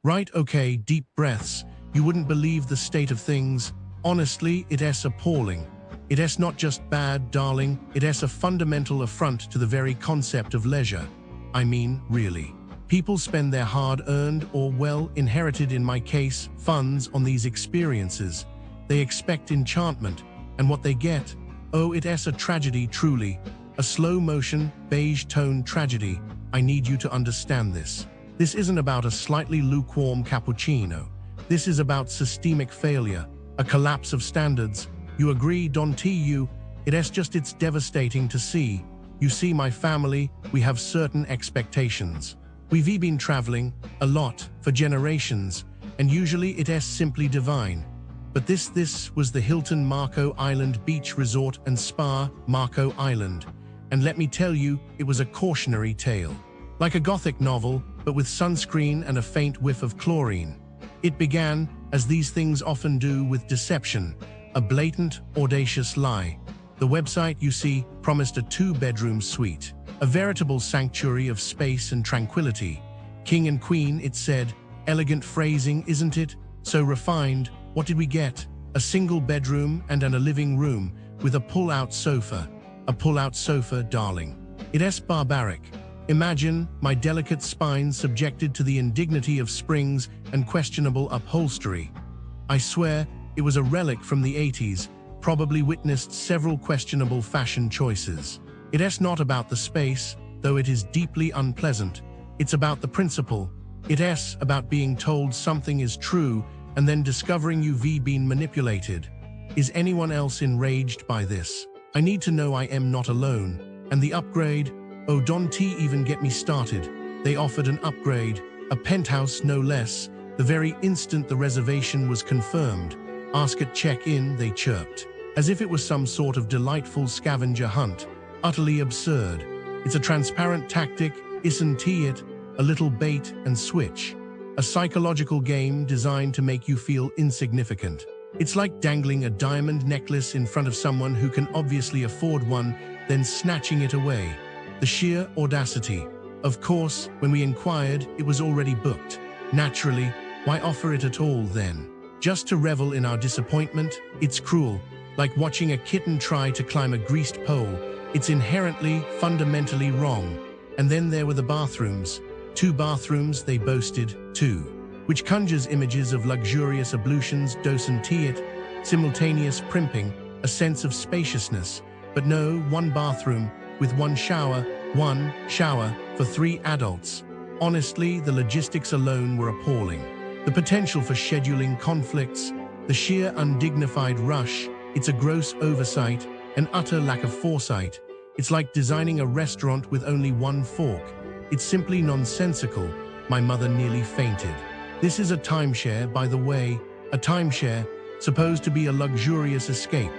Right, okay, deep breaths. You wouldn't believe the state of things. Honestly, it's appalling. It's not just bad, darling, it's a fundamental affront to the very concept of leisure. I mean, really. People spend their hard-earned or, well, inherited in my case, funds on these experiences. They expect enchantment, and what they get? Oh, it's a tragedy, truly. A slow-motion, beige-toned tragedy. I need you to understand this. This isn't about a slightly lukewarm cappuccino. This is about systemic failure, a collapse of standards. You agree, Don T.U.? It's devastating to see. You see, my family, we have certain expectations. We've been traveling, a lot, for generations, and usually it's simply divine. But this was the Hilton Marco Island Beach Resort and Spa, Marco Island. And let me tell you, it was a cautionary tale. Like a gothic novel, but with sunscreen and a faint whiff of chlorine. It began, as these things often do, with deception, a blatant, audacious lie. The website, you see, promised a 2-bedroom suite, a veritable sanctuary of space and tranquility. King and queen, it said. Elegant phrasing, isn't it? So refined. What did we get? A single bedroom and a living room with a pull-out sofa. A pull-out sofa, darling. It's barbaric. Imagine my delicate spine subjected to the indignity of springs and questionable upholstery. I swear, it was a relic from the 80s, probably witnessed several questionable fashion choices. It's not about the space, though it is deeply unpleasant. It's about the principle. It's about being told something is true and then discovering you've been manipulated. Is anyone else enraged by this? I need to know I am not alone. And the upgrade? Oh, Don T, even get me started. They offered an upgrade, a penthouse no less, the very instant the reservation was confirmed. Ask at check-in, they chirped, as if it was some sort of delightful scavenger hunt. Utterly absurd. It's a transparent tactic, isn't it? A little bait and switch. A psychological game designed to make you feel insignificant. It's like dangling a diamond necklace in front of someone who can obviously afford one, then snatching it away. The sheer audacity. Of course, when we inquired, it was already booked. Naturally, why offer it at all then? Just to revel in our disappointment? It's cruel. Like watching a kitten try to climb a greased pole. It's inherently, fundamentally wrong. And then there were the bathrooms. 2 bathrooms, they boasted, 2. Which conjures images of luxurious ablutions, doesn't it? Simultaneous primping, a sense of spaciousness. But no, 1 bathroom, with 1 shower for 3 adults. Honestly, the logistics alone were appalling. The potential for scheduling conflicts, the sheer undignified rush, it's a gross oversight, an utter lack of foresight. It's like designing a restaurant with only 1 fork. It's simply nonsensical. My mother nearly fainted. This is a timeshare, by the way, a timeshare supposed to be a luxurious escape,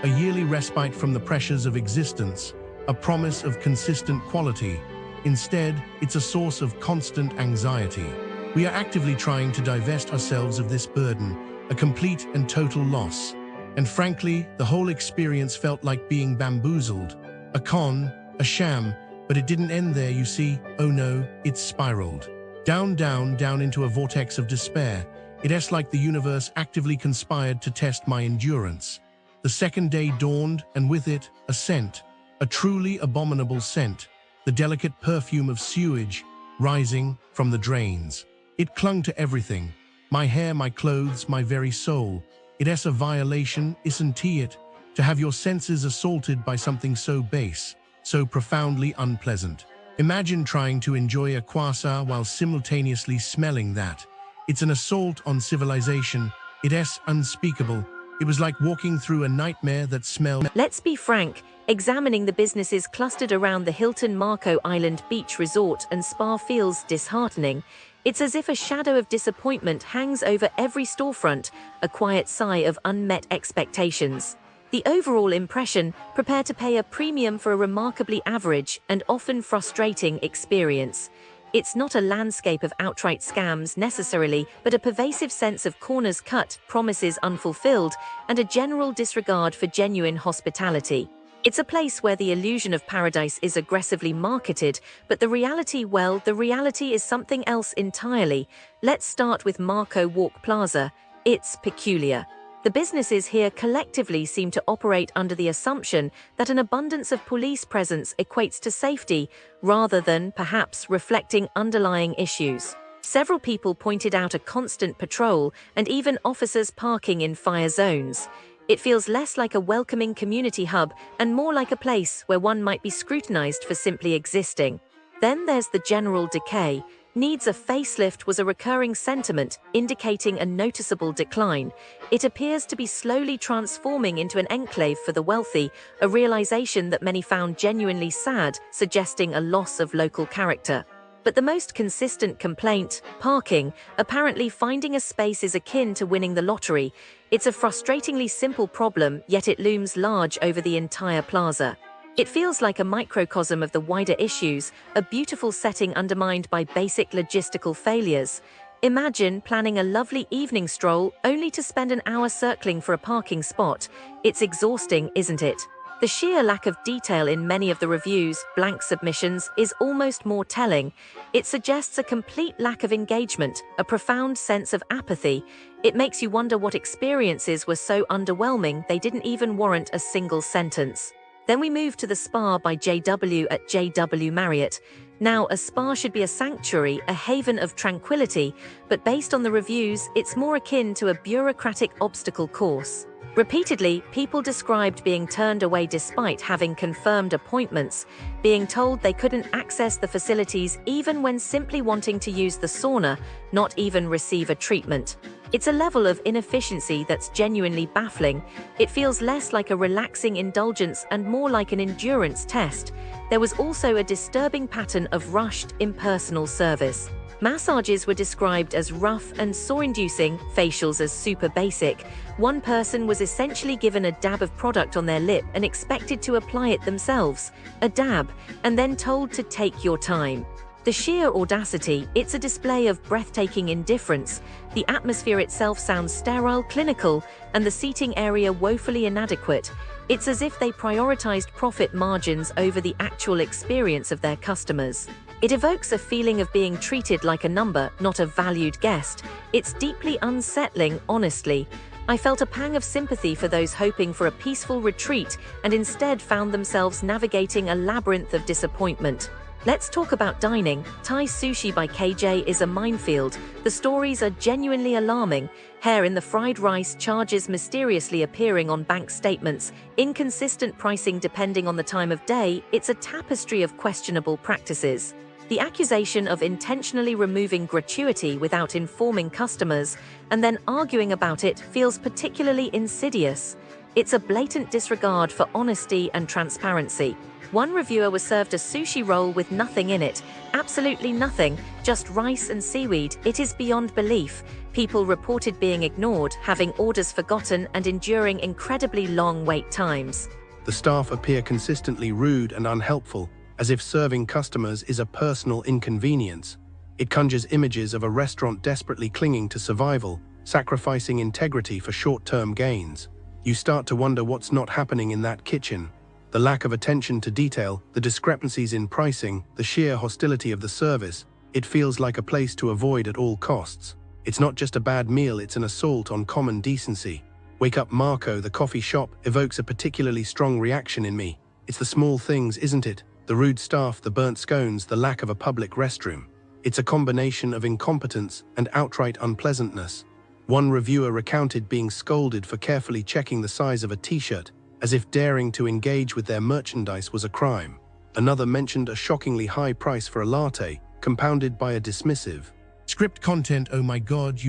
a yearly respite from the pressures of existence, a promise of consistent quality. Instead, it's a source of constant anxiety. We are actively trying to divest ourselves of this burden, a complete and total loss. And frankly, the whole experience felt like being bamboozled. A con, a sham, but it didn't end there, you see. Oh no, it spiraled. Down, down, down into a vortex of despair. It's like the universe actively conspired to test my endurance. The second day dawned, and with it, a scent. A truly abominable scent, the delicate perfume of sewage rising from the drains. It clung to everything, my hair, my clothes, my very soul. It's a violation, isn't it, to have your senses assaulted by something so base, so profoundly unpleasant. Imagine trying to enjoy a croissant while simultaneously smelling that. It's an assault on civilization. It's unspeakable. It was like walking through a nightmare that smelled. Let's be frank, examining the businesses clustered around the Hilton Marco Island Beach Resort and Spa feels disheartening. It's as if a shadow of disappointment hangs over every storefront, a quiet sigh of unmet expectations. The overall impression, prepare to pay a premium for a remarkably average and often frustrating experience. It's not a landscape of outright scams necessarily, but a pervasive sense of corners cut, promises unfulfilled, and a general disregard for genuine hospitality. It's a place where the illusion of paradise is aggressively marketed, but the reality, well, the reality is something else entirely. Let's start with Marco Walk Plaza. It's peculiar. The businesses here collectively seem to operate under the assumption that an abundance of police presence equates to safety, rather than, perhaps, reflecting underlying issues. Several people pointed out a constant patrol and even officers parking in fire zones. It feels less like a welcoming community hub and more like a place where one might be scrutinized for simply existing. Then there's the general decay. Needs a facelift was a recurring sentiment, indicating a noticeable decline. It appears to be slowly transforming into an enclave for the wealthy, a realization that many found genuinely sad, suggesting a loss of local character. But the most consistent complaint, parking, apparently finding a space is akin to winning the lottery. It's a frustratingly simple problem, yet it looms large over the entire plaza. It feels like a microcosm of the wider issues, a beautiful setting undermined by basic logistical failures. Imagine planning a lovely evening stroll only to spend an hour circling for a parking spot. It's exhausting, isn't it? The sheer lack of detail in many of the reviews, blank submissions, is almost more telling. It suggests a complete lack of engagement, a profound sense of apathy. It makes you wonder what experiences were so underwhelming they didn't even warrant a single sentence. Then we move to the spa by JW at JW Marriott. Now, a spa should be a sanctuary, a haven of tranquility, but based on the reviews, it's more akin to a bureaucratic obstacle course. Repeatedly, people described being turned away despite having confirmed appointments, being told they couldn't access the facilities even when simply wanting to use the sauna, not even receive a treatment. It's a level of inefficiency that's genuinely baffling. It feels less like a relaxing indulgence and more like an endurance test. There was also a disturbing pattern of rushed, impersonal service. Massages were described as rough and sore-inducing, facials as super basic. One person was essentially given a dab of product on their lip and expected to apply it themselves, a dab, and then told to take your time. The sheer audacity, it's a display of breathtaking indifference. The atmosphere itself sounds sterile, clinical, and the seating area woefully inadequate. It's as if they prioritized profit margins over the actual experience of their customers. It evokes a feeling of being treated like a number, not a valued guest. It's deeply unsettling, honestly. I felt a pang of sympathy for those hoping for a peaceful retreat and instead found themselves navigating a labyrinth of disappointment. Let's talk about dining. Thai sushi by KJ is a minefield. The stories are genuinely alarming. Hair in the fried rice, charges mysteriously appearing on bank statements, inconsistent pricing depending on the time of day. It's a tapestry of questionable practices. The accusation of intentionally removing gratuity without informing customers and then arguing about it feels particularly insidious. It's a blatant disregard for honesty and transparency. One reviewer was served a sushi roll with nothing in it, absolutely nothing, just rice and seaweed. It is beyond belief. People reported being ignored, having orders forgotten, and enduring incredibly long wait times. The staff appear consistently rude and unhelpful, as if serving customers is a personal inconvenience. It conjures images of a restaurant desperately clinging to survival, sacrificing integrity for short-term gains. You start to wonder what's not happening in that kitchen. The lack of attention to detail, the discrepancies in pricing, the sheer hostility of the service. It feels like a place to avoid at all costs. It's not just a bad meal, it's an assault on common decency. Wake Up Marco, the coffee shop, evokes a particularly strong reaction in me. It's the small things, isn't it? The rude staff, the burnt scones, the lack of a public restroom. It's a combination of incompetence and outright unpleasantness. One reviewer recounted being scolded for carefully checking the size of a t-shirt, as if daring to engage with their merchandise was a crime. Another mentioned a shockingly high price for a latte, compounded by a dismissive Script content. Oh my god,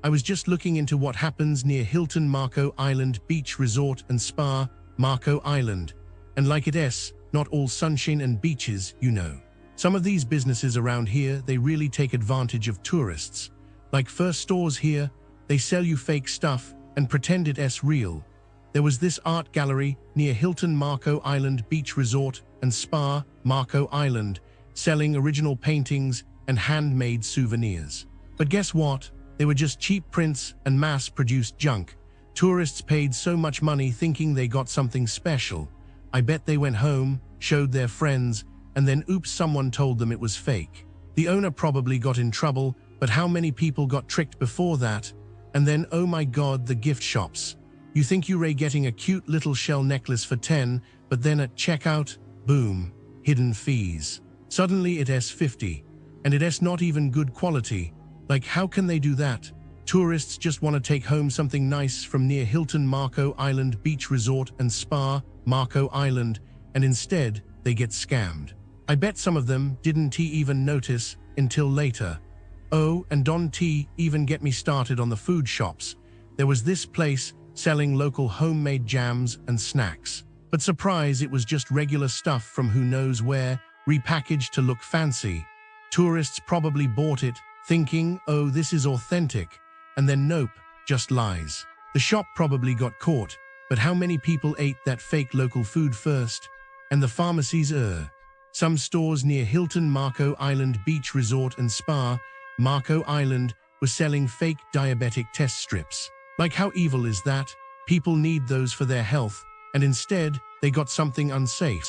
I was just looking into what happens near Hilton Marco Island Beach Resort and Spa, Marco Island. And like it's not all sunshine and beaches, Some of these businesses around here, they really take advantage of tourists. Like first stores here, they sell you fake stuff and pretend it's real. There was this art gallery near Hilton Marco Island Beach Resort and Spa, Marco Island, selling original paintings and handmade souvenirs. But guess what? They were just cheap prints and mass-produced junk. Tourists paid so much money thinking they got something special. I bet they went home, showed their friends, and then oops, someone told them it was fake. The owner probably got in trouble, but how many people got tricked before that? And then, oh my god, the gift shops. You think you're getting a cute little shell necklace for 10, but then at checkout, boom, hidden fees. Suddenly it's 50, and it's not even good quality. Like, how can they do that? Tourists just want to take home something nice from near Hilton Marco Island Beach Resort and Spa, Marco Island, and instead, they get scammed. I bet some of them didn't even notice until later. Oh, and don't even get me started on the food shops. There was this place selling local homemade jams and snacks. But surprise, it was just regular stuff from who knows where, repackaged to look fancy. Tourists probably bought it, thinking, oh, this is authentic, and then nope, just lies. The shop probably got caught, but how many people ate that fake local food first? And the pharmacies, Some stores near Hilton Marco Island Beach Resort and Spa, Marco Island, were selling fake diabetic test strips. Like, how evil is that? People need those for their health, and instead, they got something unsafe.